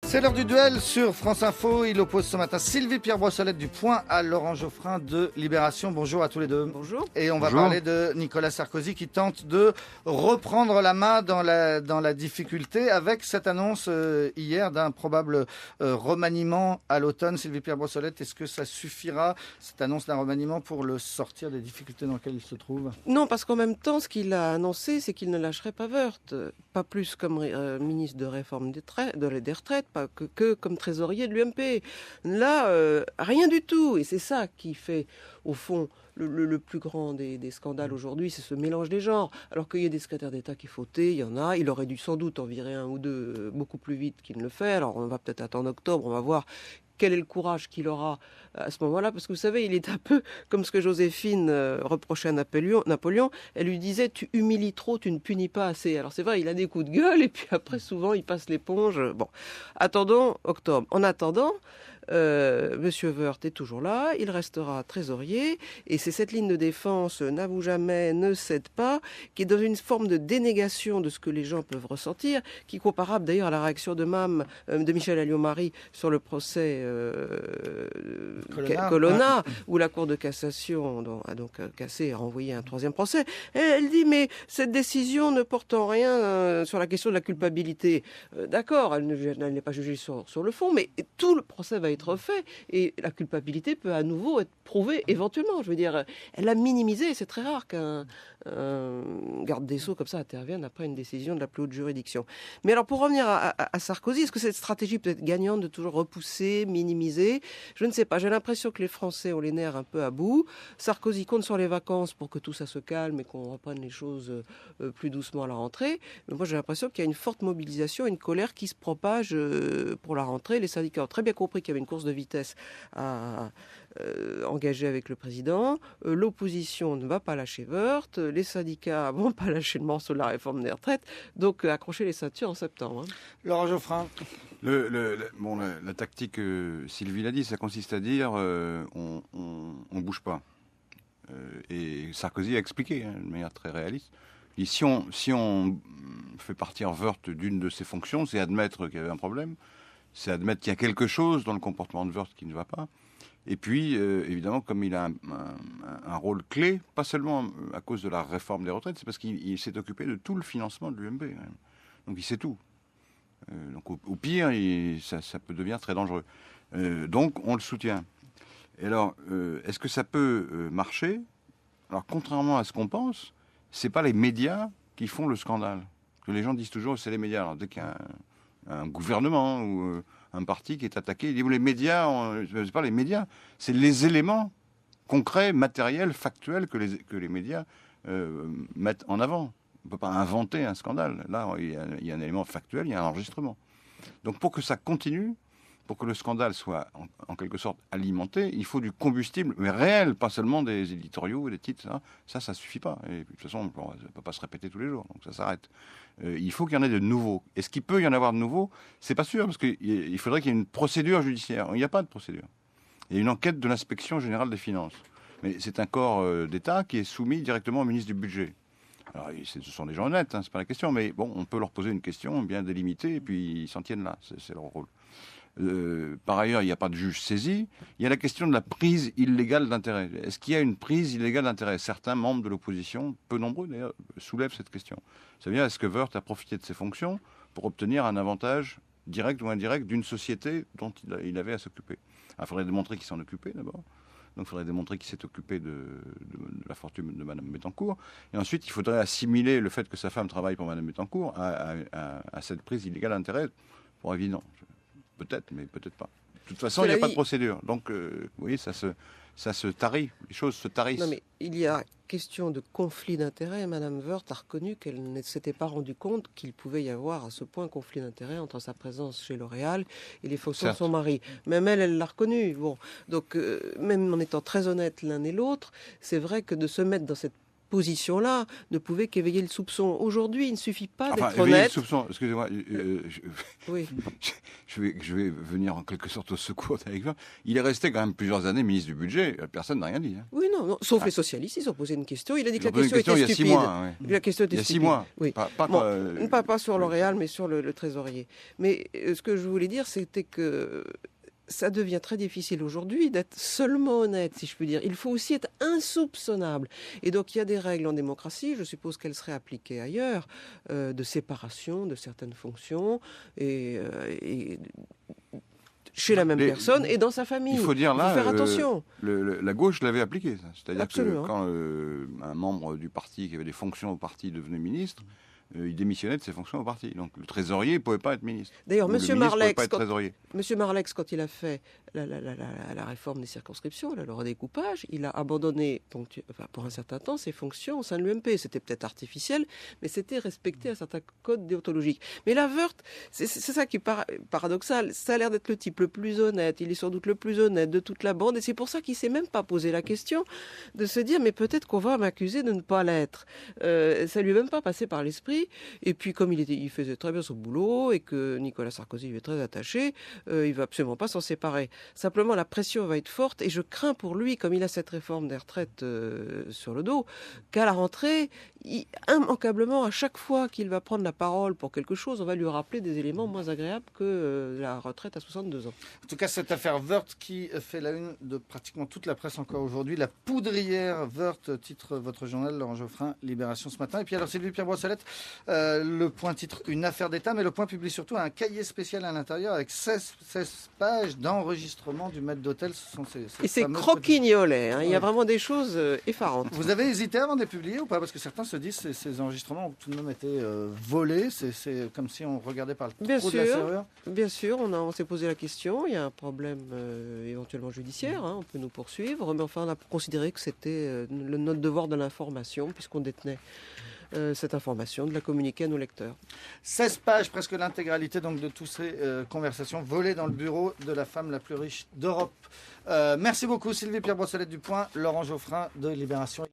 C'est l'heure du duel sur France Info. Il oppose ce matin Sylvie Pierre-Brossolette du Point à Laurent Geoffrin de Libération. Bonjour à tous les deux. Bonjour. Et on va parler de Nicolas Sarkozy qui tente de reprendre la main dans la difficulté avec cette annonce hier d'un probable remaniement à l'automne. Sylvie Pierre-Brossolette, est-ce que ça suffira, cette annonce d'un remaniement, pour le sortir des difficultés dans lesquelles il se trouve? Non, parce qu'en même temps, ce qu'il a annoncé, c'est qu'il ne lâcherait pas Woerth. Pas plus comme ministre de réforme des retraites, pas que comme trésorier de l'UMP. Là, rien du tout. Et c'est ça qui fait, au fond, le plus grand des scandales aujourd'hui, c'est ce mélange des genres. Alors qu'il y a des secrétaires d'État qui fautaient, il y en a. Il aurait dû sans doute en virer un ou deux beaucoup plus vite qu'il ne le fait. Alors on va peut-être attendre octobre, on va voir quel est le courage qu'il aura à ce moment-là. Parce que vous savez, il est un peu comme ce que Joséphine reprochait à Napoléon. Elle lui disait, tu humilies trop, tu ne punis pas assez. Alors c'est vrai, il a des coups de gueule et puis après, souvent, il passe l'éponge. Bon, attendons octobre. En attendant, Monsieur Woerth est toujours là, il restera trésorier, et c'est cette ligne de défense, n'avoue jamais, ne cède pas, qui est dans une forme de dénégation de ce que les gens peuvent ressentir, qui est comparable d'ailleurs à la réaction de Michel Alliot-Marie sur le procès Colonna, où la Cour de cassation a donc cassé et renvoyé un troisième procès. Et elle dit, mais cette décision ne porte en rien sur la question de la culpabilité. D'accord, elle n'est pas jugée sur le fond, mais tout le procès va être fait et la culpabilité peut à nouveau être prouvée éventuellement. Je veux dire, elle a minimisé. C'est très rare qu'un garde des Sceaux comme ça intervienne après une décision de la plus haute juridiction. Mais alors, pour revenir à Sarkozy, est-ce que cette stratégie peut être gagnante de toujours repousser, minimiser? Je ne sais pas. J'ai l'impression que les Français ont les nerfs un peu à bout. Sarkozy compte sur les vacances pour que tout ça se calme et qu'on reprenne les choses plus doucement à la rentrée. Mais moi, j'ai l'impression qu'il y a une forte mobilisation, une colère qui se propage pour la rentrée. Les syndicats ont très bien compris qu'il y avait une course de vitesse à engager avec le président. L'opposition ne va pas lâcher Woerth. Les syndicats vont pas lâcher le morceau de la réforme des retraites. Donc, accrocher les ceintures en septembre. Laurent Geoffrin. La tactique, Sylvie l'a dit, ça consiste à dire on bouge pas. Et Sarkozy a expliqué de manière très réaliste. Et si on fait partir Woerth d'une de ses fonctions, c'est admettre qu'il y avait un problème, c'est admettre qu'il y a quelque chose dans le comportement de Woerth qui ne va pas. Et puis, évidemment, comme il a un rôle clé, pas seulement à cause de la réforme des retraites, c'est parce qu'il s'est occupé de tout le financement de l'UMP. Donc il sait tout. Donc au pire, ça peut devenir très dangereux. Donc on le soutient. Et alors, est-ce que ça peut marcher? Alors, contrairement à ce qu'on pense, c'est pas les médias qui font le scandale. Que les gens disent toujours, c'est les médias. Alors dès qu'il y a un gouvernement ou un parti qui est attaqué, il dit, les médias, c'est pas les médias, c'est les éléments concrets, matériels, factuels que les médias mettent en avant. On ne peut pas inventer un scandale. Là, il y a un élément factuel, il y a un enregistrement. Donc pour que ça continue, pour que le scandale soit en quelque sorte alimenté, il faut du combustible, mais réel, pas seulement des éditoriaux, des titres. Ça suffit pas. Et de toute façon, ça ne peut pas se répéter tous les jours, donc ça s'arrête. Il faut qu'il y en ait de nouveaux. Est-ce qu'il peut y en avoir de nouveaux? C'est pas sûr, parce qu'il faudrait qu'il y ait une procédure judiciaire. Il n'y a pas de procédure. Il y a une enquête de l'inspection générale des finances. Mais c'est un corps d'État qui est soumis directement au ministre du Budget. Alors, ce sont des gens honnêtes, c'est pas la question, mais bon, on peut leur poser une question bien délimitée, et puis ils s'en tiennent là, c'est leur rôle. Par ailleurs, il n'y a pas de juge saisi. Il y a la question de la prise illégale d'intérêt. Est-ce qu'il y a une prise illégale d'intérêt? Certains membres de l'opposition, peu nombreux d'ailleurs, soulèvent cette question. Ça veut dire, est-ce que Woerth a profité de ses fonctions pour obtenir un avantage direct ou indirect d'une société dont il avait à s'occuper? Il faudrait démontrer qu'il s'en occupait d'abord. Donc il faudrait démontrer qu'il s'est occupé de la fortune de Mme Bettencourt. Et ensuite, il faudrait assimiler le fait que sa femme travaille pour Mme Bettencourt à cette prise illégale d'intérêt. Pour évident. Peut-être, mais peut-être pas. De toute façon, il n'y a pas de procédure. Donc, vous voyez, ça se tarit. Les choses se tarissent. Non, mais il y a question de conflit d'intérêts. Mme Woerth a reconnu qu'elle ne s'était pas rendu compte qu'il pouvait y avoir à ce point conflit d'intérêts entre sa présence chez L'Oréal et les fonctions de son mari. Même elle l'a reconnu. Bon. Donc, même en étant très honnête l'un et l'autre, c'est vrai que de se mettre dans cette position-là ne pouvait qu'éveiller le soupçon. Aujourd'hui, il ne suffit pas Enfin, d'être éveiller le honnête. soupçon, excusez-moi, Oui. je vais venir en quelque sorte au secours d'Éric Woerth. Il est resté quand même plusieurs années ministre du budget, personne n'a rien dit. Hein. Oui, non, sauf les socialistes, ils ont posé une question. Il a dit que Ils la ont posé question une était question il y a 6 stupide. mois. Ouais. La question était Il y a 6 stupide. mois. Oui. Pas sur L'Oréal, mais sur le trésorier. Mais ce que je voulais dire, c'était que ça devient très difficile aujourd'hui d'être seulement honnête, si je puis dire. Il faut aussi être insoupçonnable. Et donc, il y a des règles en démocratie, je suppose qu'elles seraient appliquées ailleurs, de séparation de certaines fonctions et chez la même personne et dans sa famille. Il faut dire là, faire attention. La gauche l'avait appliqué. Ça. C'est-à-dire Absolument. que quand un membre du parti qui avait des fonctions au parti devenait ministre, il démissionnait de ses fonctions au parti. Donc le trésorier ne pouvait pas être ministre. D'ailleurs, Ou Monsieur le ministre Marlex, pouvait pas être trésorier. Monsieur Marlex, quand il a fait la réforme des circonscriptions, le redécoupage, il a abandonné pour un certain temps ses fonctions au sein de l'UMP. C'était peut-être artificiel, mais c'était respecté un certain code déontologique. Mais la Woerth, c'est ça qui est paradoxal. Ça a l'air d'être le type le plus honnête. Il est sans doute le plus honnête de toute la bande. Et c'est pour ça qu'il ne s'est même pas posé la question de se dire, mais peut-être qu'on va m'accuser de ne pas l'être. Ça lui est même pas passé par l'esprit. Et puis, comme il faisait très bien son boulot et que Nicolas Sarkozy lui est très attaché, il va absolument pas s'en séparer. Simplement, la pression va être forte et je crains pour lui, comme il a cette réforme des retraites sur le dos, qu'à la rentrée, immanquablement, à chaque fois qu'il va prendre la parole pour quelque chose, on va lui rappeler des éléments moins agréables que la retraite à 62 ans. En tout cas, cette affaire Woerth qui fait la une de pratiquement toute la presse encore aujourd'hui. La poudrière Woerth, titre votre journal, Laurent Geoffrin, Libération ce matin. Et puis alors, Sylvie Pierre-Brossolette, le Point titre une affaire d'État, mais le Point publie surtout un cahier spécial à l'intérieur avec 16 pages d'enregistrement du maître d'hôtel. Et c'est croquignolet, hein. Il y a vraiment des choses effarantes. Vous avez hésité avant de les publier ou pas? Parce que certains se disent que ces enregistrements ont tout de même été volés. C'est comme si on regardait par le trou de la serrure. Bien sûr, on s'est posé la question. Il y a un problème éventuellement judiciaire. Hein, on peut nous poursuivre. Mais enfin, on a considéré que c'était notre devoir de l'information puisqu'on détenait cette information, de la communiquer à nos lecteurs. 16 pages, presque l'intégralité donc de toutes ces conversations volées dans le bureau de la femme la plus riche d'Europe. Merci beaucoup Sylvie Pierre-Brossolette du Point, Laurent Geoffrin de Libération.